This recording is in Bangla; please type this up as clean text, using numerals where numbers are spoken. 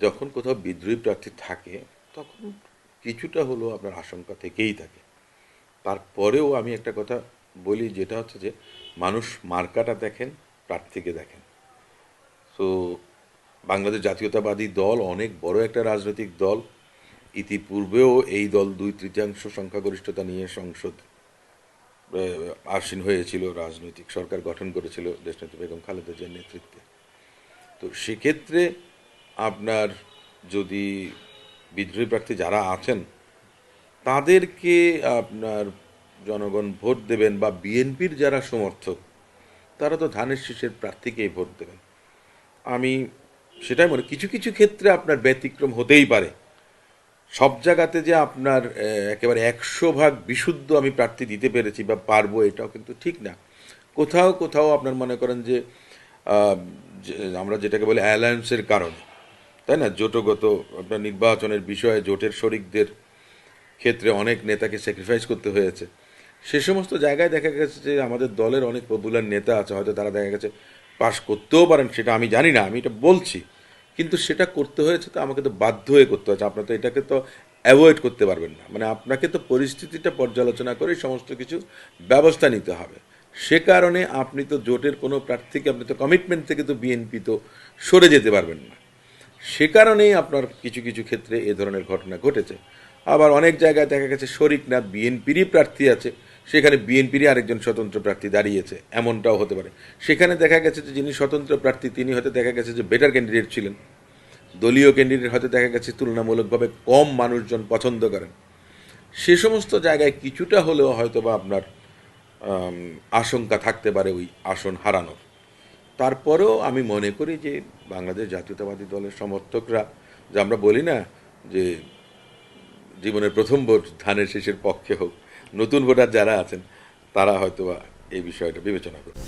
যখন কোথাও বিদ্রোহী প্রার্থী থাকে তখন কিছুটা হলেও আপনার আশঙ্কা থেকেই থাকে। তারপরেও আমি একটা কথা বলি, যেটা হচ্ছে যে মানুষ মার্কাটা দেখেন, প্রার্থীকে দেখেন। সো বাংলাদেশ জাতীয়তাবাদী দল অনেক বড় একটা রাজনৈতিক দল। ইতিপূর্বেও এই দল 2/3 সংখ্যাগরিষ্ঠতা নিয়ে সংসদ আসীন হয়েছিল, রাজনৈতিক সরকার গঠন করেছিল দেশনেত্রী বেগম খালেদা জিয়ার নেতৃত্বে। তো সেক্ষেত্রে আপনার যদি বিদ্রোহী প্রার্থী যারা আছেন তাদেরকে আপনার জনগণ ভোট দেবেন, বা বিএনপির যারা সমর্থক তারা তো ধানের শীষের প্রার্থীকেই ভোট দেবেন। আমি সেটাই মনে, কিছু কিছু ক্ষেত্রে আপনার ব্যতিক্রম হতেই পারে। সব জায়গাতে যে আপনার একেবারে 100% বিশুদ্ধ আমি প্রার্থী দিতে পেরেছি বা পারবো এটাও কিন্তু ঠিক না। কোথাও কোথাও আপনার মনে করেন যে আহ, আমরা যেটাকে বলি অ্যালায়েন্সের কারণে, তাই না, জোটগত আপনার নির্বাচনের বিষয়ে জোটের শরিকদের ক্ষেত্রে অনেক নেতাকে স্যাক্রিফাইস করতে হয়েছে। সে সমস্ত জায়গায় দেখা গেছে যে আমাদের দলের অনেক পপুলার নেতা আছে, হয়তো তারা দেখা গেছে পাশ করতেও পারেন, সেটা আমি জানি না, আমি এটা বলছি, কিন্তু সেটা করতে হয়েছে তো আমাকে তো বাধ্য হয়ে করতে হয়েছে। আপনার তো এটাকে তো অ্যাভয়েড করতে পারবেন না, মানে আপনাকে তো পরিস্থিতিটা পর্যালোচনা করে সমস্ত কিছু ব্যবস্থা নিতে হবে। সে কারণে আপনি তো জোটের কোনো প্রার্থীকে, আপনি তো কমিটমেন্ট থেকে তো বিএনপি তো সরে যেতে পারবেন না। সে কারণেই আপনার কিছু কিছু ক্ষেত্রে এ ধরনের ঘটনা ঘটেছে। আবার অনেক জায়গায় দেখা গেছে শরিক না, বিএনপিরই প্রার্থী আছে, সেখানে বিএনপিরই আরেকজন স্বতন্ত্র প্রার্থী দাঁড়িয়েছে, এমনটাও হতে পারে। সেখানে দেখা গেছে যে যিনি স্বতন্ত্র প্রার্থী তিনি হয়তো দেখা গেছে যে বেটার ক্যান্ডিডেট ছিলেন, দলীয় ক্যান্ডিডেট হয়তো দেখা গেছে তুলনামূলকভাবে কম মানুষজন পছন্দ করেন। সে সমস্ত জায়গায় কিছুটা হলেও হয়তো বা আপনার আশঙ্কা থাকতে পারে ওই আসন হারানোর। তারপরেও আমি মনে করি যে বাংলাদেশ জাতীয়তাবাদী দলের সমর্থকরা, যে আমরা বলি না যে জীবনের প্রথম ভোট ধানের শীষের পক্ষে হোক, নতুন ভোটার যারা আছেন তারা হয়তো এই বিষয়টা বিবেচনা করবে।